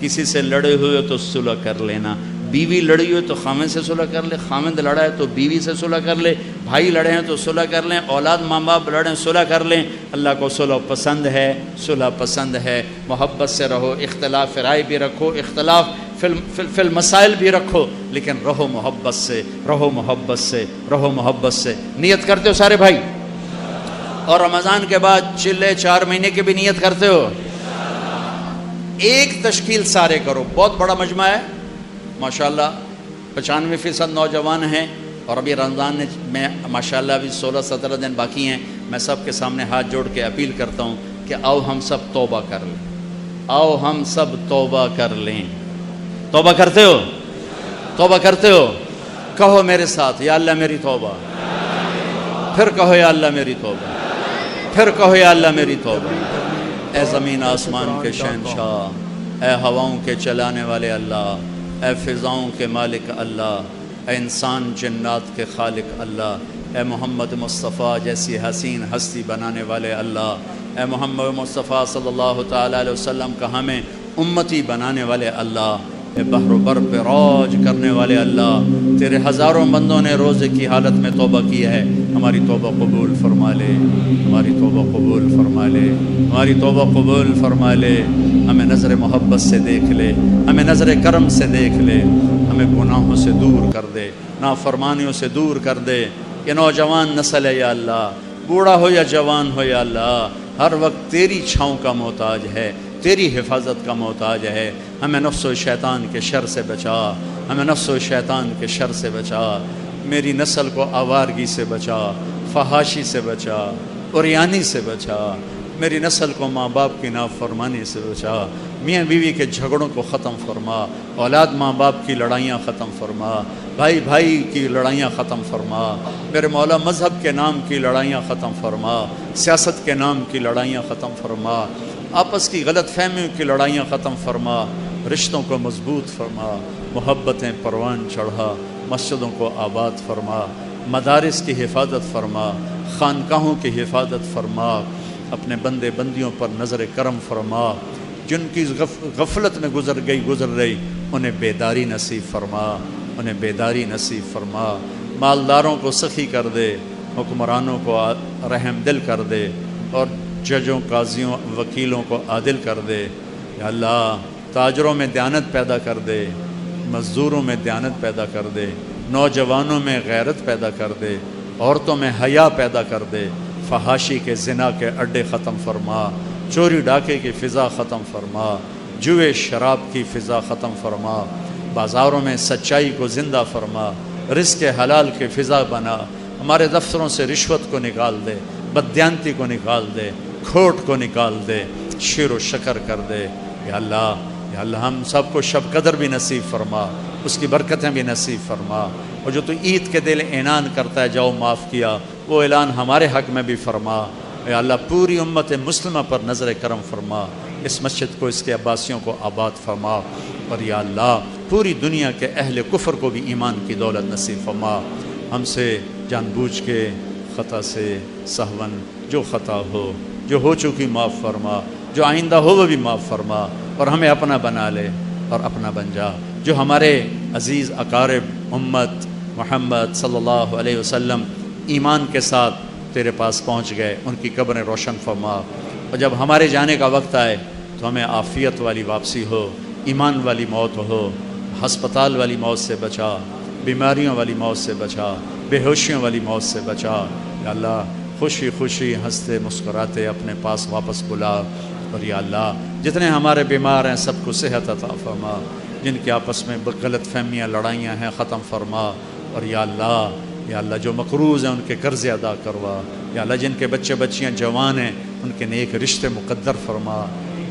کسی سے لڑے ہوئے ہو تو صلح کر لینا۔ بیوی لڑی ہوئی تو خامد سے صلح کر لے، خامد لڑا ہے تو بیوی سے صلح کر لے، بھائی لڑے ہیں تو صلح کر لیں، اولاد ماں باپ لڑے ہیں صلح کر لیں۔ اللہ کو صلح پسند ہے، صلح پسند ہے۔ محبت سے رہو، اختلاف رائے بھی رکھو، اختلاف فی المسائل بھی رکھو، لیکن رہو محبت سے، رہو محبت سے، رہو محبت سے۔ نیت کرتے ہو سارے بھائی؟ اور رمضان کے بعد چلے 4 مہینے کی بھی نیت کرتے ہو؟ ایک تشکیل سارے کرو، بہت بڑا مجمع ہے ماشاءاللہ، 95% نوجوان ہیں، اور ابھی رمضان میں ماشاءاللہ ابھی 16-17 دن باقی ہیں۔ میں سب کے سامنے ہاتھ جوڑ کے اپیل کرتا ہوں کہ آؤ ہم سب توبہ کر لیں، آؤ ہم سب توبہ کر لیں۔ توبہ کرتے ہو؟ توبہ کرتے ہو؟ کہو میرے ساتھ، یا اللہ میری توبہ، پھر کہو یا اللہ میری توبہ، پھر کہو یا اللہ میری توبہ۔ اے زمین آسمان کے شہنشاہ، اے ہواؤں کے چلانے والے اللہ، اے فضاؤں کے مالک اللہ، اے انسان جنات کے خالق اللہ، اے محمد مصطفیٰ جیسی حسین ہستی بنانے والے اللہ، اے محمد مصطفیٰ صلی اللہ تعالیٰ علیہ وسلم کا ہمیں امتی بنانے والے اللہ، اے بحر و بر پہ راج کرنے والے اللہ، تیرے ہزاروں بندوں نے روزے کی حالت میں توبہ کی ہے، ہماری توبہ قبول فرما لے، ہماری توبہ قبول فرما لے، ہماری توبہ قبول فرما لے، ہمیں نظر محبت سے دیکھ لے، ہمیں نظر کرم سے دیکھ لے، ہمیں گناہوں سے دور کر دے، نافرمانیوں سے دور کر دے۔ یہ نوجوان نسل ہے یا اللہ، بوڑھا ہو یا جوان ہو یا اللہ، ہر وقت تیری چھاؤں کا محتاج ہے، تیری حفاظت کا محتاج ہے۔ ہمیں نفس و شیطان کے شر سے بچا، ہمیں نفس و شیطان کے شر سے بچا، میری نسل کو آوارگی سے بچا، فحاشی سے بچا، عریانی سے بچا، میری نسل کو ماں باپ کی نافرمانی سے بچا، میاں بیوی کے جھگڑوں کو ختم فرما، اولاد ماں باپ کی لڑائیاں ختم فرما، بھائی بھائی کی لڑائیاں ختم فرما، میرے مولا مذہب کے نام کی لڑائیاں ختم فرما، سیاست کے نام کی لڑائیاں ختم فرما، آپس کی غلط فہمیوں کی لڑائیاں ختم فرما، رشتوں کو مضبوط فرما، محبتیں پروان چڑھا، مسجدوں کو آباد فرما، مدارس کی حفاظت فرما، خانقاہوں کی حفاظت فرما، اپنے بندے بندیوں پر نظر کرم فرما، جن کی غفلت میں گزر رہی انہیں بیداری نصیب فرما، انہیں بیداری نصیب فرما، مالداروں کو سخی کر دے، حکمرانوں کو رحم دل کر دے، اور ججوں قاضیوں وکیلوں کو عادل کر دے۔ یا اللہ تاجروں میں دیانت پیدا کر دے، مزدوروں میں دیانت پیدا کر دے، نوجوانوں میں غیرت پیدا کر دے، عورتوں میں حیا پیدا کر دے، فحاشی کے زنا کے اڈے ختم فرما، چوری ڈاکے کی فضا ختم فرما، جوئے شراب کی فضا ختم فرما، بازاروں میں سچائی کو زندہ فرما، رزق حلال کی فضا بنا، ہمارے دفتروں سے رشوت کو نکال دے، بددیانتی کو نکال دے، کھوٹ کو نکال دے، شیر و شکر کر دے۔ یا اللہ ہم سب کو شب قدر بھی نصیب فرما، اس کی برکتیں بھی نصیب فرما، اور جو تو عید کے دل اعلان کرتا ہے جاؤ معاف کیا، وہ اعلان ہمارے حق میں بھی فرما۔ یا اللہ پوری امت مسلمہ پر نظر کرم فرما، اس مسجد کو اس کے عباسیوں کو آباد فرما، اور یا اللہ پوری دنیا کے اہل کفر کو بھی ایمان کی دولت نصیب فرما۔ ہم سے جان بوجھ کے خطا سے سہون جو خطا ہو چکی معاف فرما، جو آئندہ ہو وہ بھی معاف فرما، اور ہمیں اپنا بنا لے اور اپنا بن جا۔ جو ہمارے عزیز اقارب امت محمد صلی اللہ علیہ وسلم ایمان کے ساتھ تیرے پاس پہنچ گئے، ان کی قبریں روشن فرما، اور جب ہمارے جانے کا وقت آئے تو ہمیں عافیت والی واپسی ہو، ایمان والی موت ہو، ہسپتال والی موت سے بچا، بیماریوں والی موت سے بچا، بے ہوشیوں والی موت سے بچا۔ یا اللہ خوشی خوشی ہنستے مسکراتے اپنے پاس واپس بلا، اور یا اللہ جتنے ہمارے بیمار ہیں سب کو صحت عطا فرما، جن کے آپس میں غلط فہمیاں لڑائیاں ہیں ختم فرما، اور یا اللہ جو مقروض ہیں ان کے قرض ادا کروا، یا اللہ جن کے بچے بچیاں جوان ہیں ان کے نیک رشتے مقدر فرما،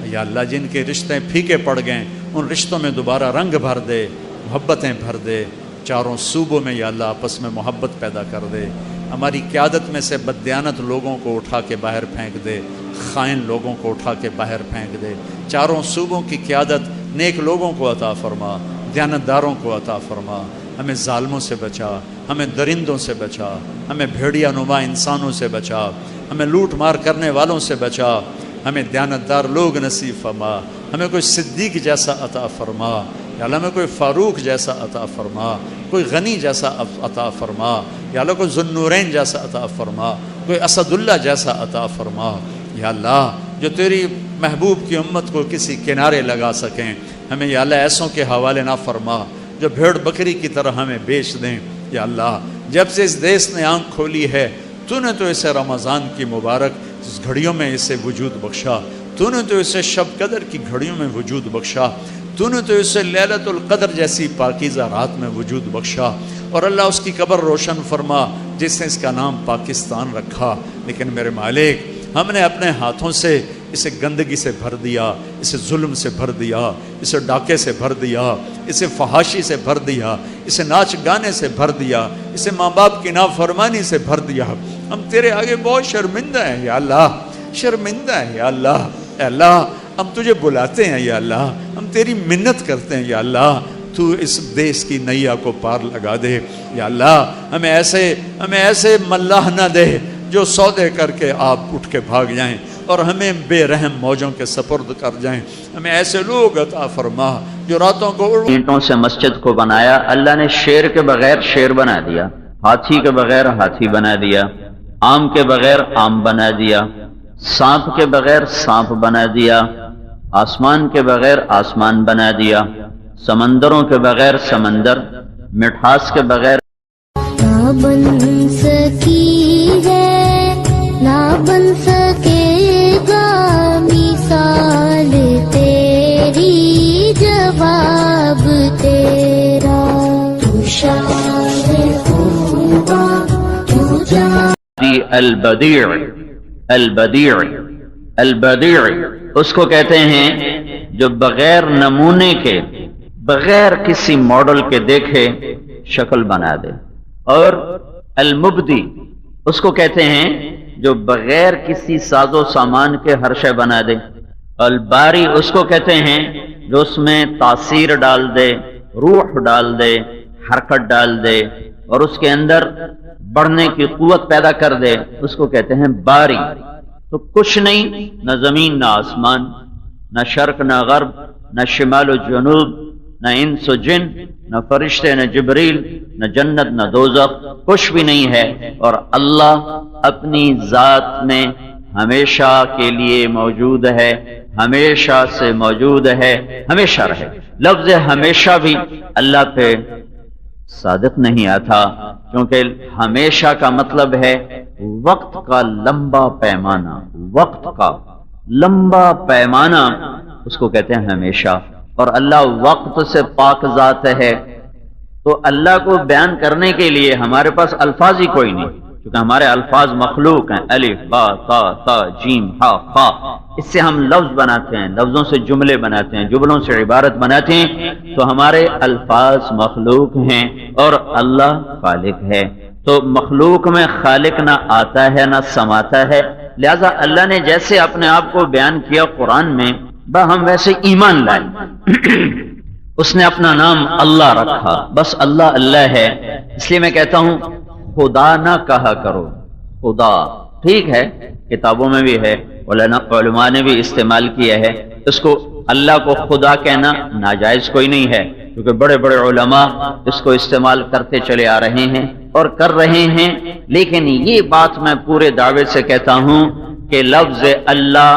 یا اللہ جن کے رشتے پھیکے پڑ گئے ان رشتوں میں دوبارہ رنگ بھر دے، محبتیں بھر دے، چاروں صوبوں میں یا اللہ آپس میں محبت پیدا کر دے، ہماری قیادت میں سے بددیانت لوگوں کو اٹھا کے باہر پھینک دے، خائن لوگوں کو اٹھا کے باہر پھینک دے، چاروں صوبوں کی قیادت نیک لوگوں کو عطا فرما، دیانتداروں کو عطا فرما، ہمیں ظالموں سے بچا، ہمیں درندوں سے بچا، ہمیں بھیڑیا نما انسانوں سے بچا، ہمیں لوٹ مار کرنے والوں سے بچا، ہمیں دیانتدار لوگ نصیب فرما، ہمیں کوئی صدیق جیسا عطا فرما، یا اللہ ہمیں کوئی فاروق جیسا عطا فرما، کوئی غنی جیسا عطا فرما، یا اللہ کوئی ذوالنورین جیسا عطا فرما، کوئی اسد اللہ جیسا عطا فرما۔ یا اللہ جو تیری محبوب کی امت کو کسی کنارے لگا سکیں ہمیں یا اللہ ایسوں کے حوالے نہ فرما جو بھیڑ بکری کی طرح ہمیں بیچ دیں۔ یا اللہ جب سے اس دیس نے آنکھ کھولی ہے تو نے تو اسے رمضان کی مبارک گھڑیوں میں اسے وجود بخشا، تو نے تو اسے شب قدر کی گھڑیوں میں وجود بخشا، تو نے تو اسے لیلۃ القدر جیسی پاکیزہ رات میں وجود بخشا، اور اللہ اس کی قبر روشن فرما جس نے اس کا نام پاکستان رکھا۔ لیکن میرے مالک ہم نے اپنے ہاتھوں سے اسے گندگی سے بھر دیا، اسے ظلم سے بھر دیا، اسے ڈاکے سے بھر دیا، اسے فحاشی سے بھر دیا، اسے ناچ گانے سے بھر دیا، اسے ماں باپ کی نافرمانی سے بھر دیا۔ ہم تیرے آگے بہت شرمندہ ہیں یا اللہ، شرمندہ ہیں یا اللہ۔ اے اللہ ہم تجھے بلاتے ہیں یا اللہ، ہم تیری منت کرتے ہیں یا اللہ، تو اس دیس کی نیا کو پار لگا دے یا اللہ۔ ہمیں ایسے ملاح نہ دے جو سودے کر کے آپ اٹھ کے بھاگ جائیں اور ہمیں بے رحم موجوں کے سپرد کر جائیں۔ ہمیں ایسے لوگ عطا فرما جو راتوں کو اینٹوں سے مسجد کو بنایا، اللہ نے شیر کے بغیر شیر بنا دیا، ہاتھی کے بغیر ہاتھی بنا دیا، آم کے بغیر آم بنا دیا، سانپ کے بغیر سانپ بنا دیا، آسمان کے بغیر آسمان بنا دیا، سمندروں کے بغیر سمندر، مٹھاس کے بغیر نہ بن سکی ہے نہ بن سکے گا مثال تیری، جواب تیرا تو شان خوبا تو جان البدیع، البدیع، البدیع اس کو کہتے ہیں جو بغیر نمونے کے، بغیر کسی ماڈل کے دیکھے شکل بنا دے، اور المبدی اس کو کہتے ہیں جو بغیر کسی ساز و سامان کے ہر شے بنا دے، الباری اس کو کہتے ہیں جو اس میں تاثیر ڈال دے، روح ڈال دے، حرکت ڈال دے اور اس کے اندر بڑھنے کی قوت پیدا کر دے، اس کو کہتے ہیں باری۔ تو کچھ نہیں، نہ زمین نہ آسمان، نہ شرق نہ غرب، نہ شمال و جنوب، نہ انس و جن، نہ فرشتے نہ جبریل، نہ جنت نہ دوزخ، کچھ بھی نہیں ہے، اور اللہ اپنی ذات میں ہمیشہ کے لیے موجود ہے، ہمیشہ سے موجود ہے، ہمیشہ رہے۔ لفظ ہمیشہ بھی اللہ پہ صادق نہیں آتا، کیونکہ ہمیشہ کا مطلب ہے وقت کا لمبا پیمانہ، وقت کا لمبا پیمانہ اس کو کہتے ہیں ہمیشہ، اور اللہ وقت سے پاک ذات ہے۔ تو اللہ کو بیان کرنے کے لیے ہمارے پاس الفاظ ہی کوئی نہیں، کیونکہ ہمارے الفاظ مخلوق ہیں، الف با تا تا جیم ہا خا، اس سے ہم لفظ بناتے ہیں، لفظوں سے جملے بناتے ہیں، جملوں سے عبارت بناتے ہیں، تو ہمارے الفاظ مخلوق ہیں اور اللہ خالق ہے۔ تو مخلوق میں خالق نہ آتا ہے نہ سماتا ہے، لہذا اللہ نے جیسے اپنے آپ کو بیان کیا قرآن میں، ہم ویسے ایمان لائے۔ اس نے اپنا نام اللہ رکھا، بس اللہ اللہ ہے، اس لیے میں کہتا ہوں خدا نہ کہا کرو، خدا ٹھیک ہے، کتابوں میں بھی ہے، علماء نے بھی استعمال کیا ہے، اس کو اللہ کو خدا کہنا ناجائز کوئی نہیں ہے، کیونکہ بڑے بڑے علماء اس کو استعمال کرتے چلے آ رہے ہیں اور کر رہے ہیں، لیکن یہ بات میں پورے دعوے سے کہتا ہوں کہ لفظ اللہ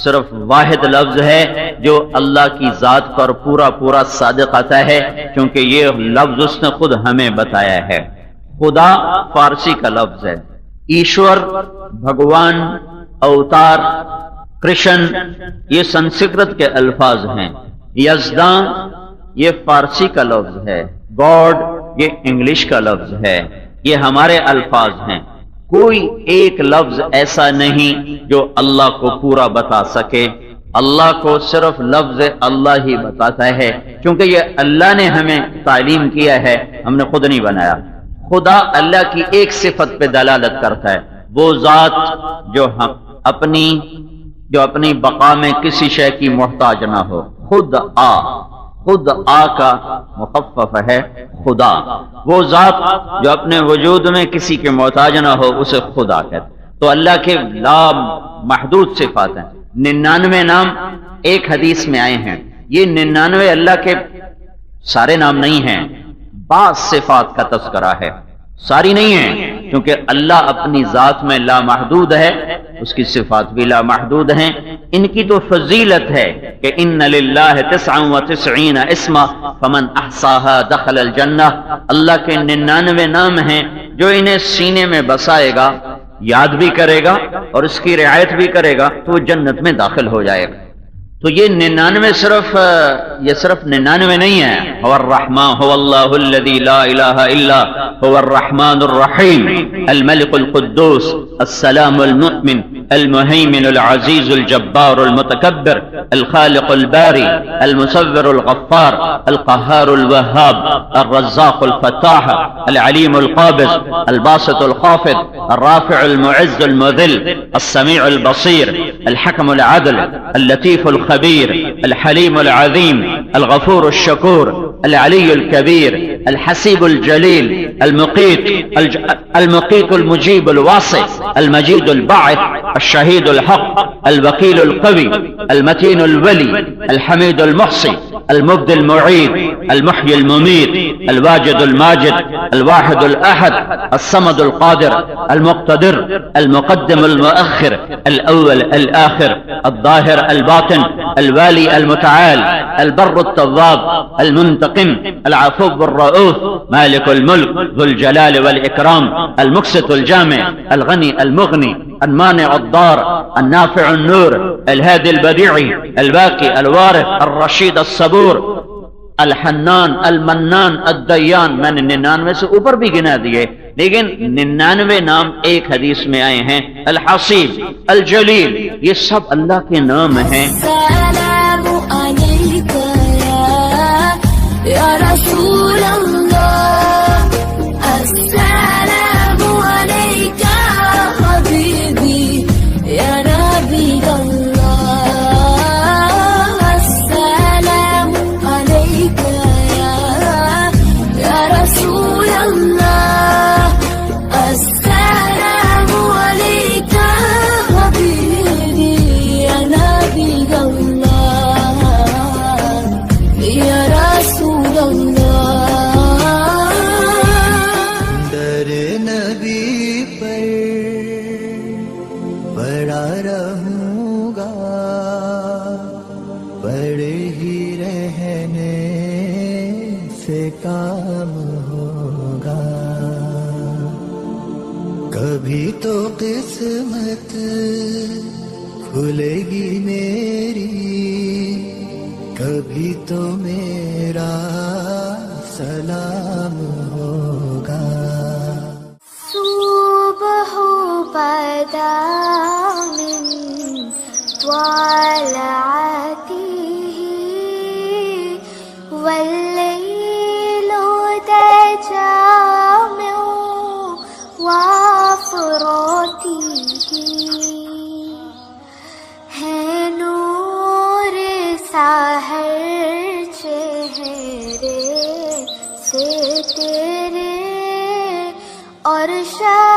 صرف واحد لفظ ہے جو اللہ کی ذات پر پورا پورا صادق آتا ہے، کیونکہ یہ لفظ اس نے خود ہمیں بتایا ہے۔ خدا فارسی کا لفظ ہے، ایشور، بھگوان، اوتار، کرشن یہ سنسکرت کے الفاظ ہیں، یزداں یہ فارسی کا لفظ ہے، گاڈ یہ انگلش کا لفظ ہے، یہ ہمارے الفاظ ہیں۔ کوئی ایک لفظ ایسا نہیں جو اللہ کو پورا بتا سکے، اللہ کو صرف لفظ اللہ ہی بتاتا ہے، کیونکہ یہ اللہ نے ہمیں تعلیم کیا ہے، ہم نے خود نہیں بنایا۔ خدا اللہ کی ایک صفت پہ دلالت کرتا ہے، وہ ذات جو اپنی بقا میں کسی شے کی محتاج نہ ہو، خود آ کا مخفف ہے خدا، وہ ذات جو اپنے وجود میں کسی کے محتاج نہ ہو اسے خدا کہتے۔ تو اللہ کے لا محدود صفات ہیں، 99 نام ایک حدیث میں آئے ہیں، یہ 99 اللہ کے سارے نام نہیں ہیں، بعض صفات کا تذکرہ ہے، ساری نہیں ہیں، کیونکہ اللہ اپنی ذات میں لا محدود ہے، اس کی صفات بھی لا محدود ہیں۔ ان کی تو فضیلت ہے کہ ان للہ 99 اسما فمن احصاها دخل الجنہ، اللہ کے 99 نام ہیں جو انہیں سینے میں بسائے گا، یاد بھی کرے گا اور اس کی رعایت بھی کرے گا تو وہ جنت میں داخل ہو جائے گا۔ تو یہ 99 صرف 99 نہیں ہے، هو الرحمن هو اللہ الذی لا الہ الا هو الرحمن الرحیم الملک القدوس السلام المؤمن المهيمن العزيز الجبار المتكبر الخالق الباري المصور الغفار القهار الوهاب الرزاق الفتاح العليم القابض الباسط الخافض الرافع المعز المذل السميع البصير الحكم العدل اللطيف الخبير الحليم العظيم الغفور الشكور العلي الكبير الحسيب الجليل المقيت المجيب الواسع المجيد الباعث الشهيد الحق الوكيل القوي المتين الولي الحميد المحصي المبدي المعيد المحيي المميت الواجد الماجد الواحد الأحد الصمد القادر المقتدر المقدم المؤخر الأول الآخر الظاهر الباطن الوالي المتعال البر التواب المنتقم العفو الرؤوف مالك الملك ذو الجلال والإكرام المقسط الجامع الغني المغني المانع الضار النافع النور الهادي البديعي الباقي الوارث الرشيد الصبور الحنان المنان الدیان. میں نے 99 سے اوپر بھی گنا دیے لیکن 99 نام ایک حدیث میں آئے ہیں. الحسیب الجلیل یہ سب اللہ کے نام ہیں. السلام علیک یا رسول اللہ السلام علیک حبیبی یا نبی اللہ السلام علیک یا رسول اللہ السلام علیک حبیبی یا نبی اللہ یا رسول اللہ. در نبی پر پڑا رہوں گا پڑے ہی رہنے سے کام ہوگا. کبھی تو قسمت کھلے گی میری کبھی تو میرا سلام ہوگا. صبح بدا من طلعته والليل دجى من وافرته ہے نور ساحر چہرے سے تیرے اور شاہ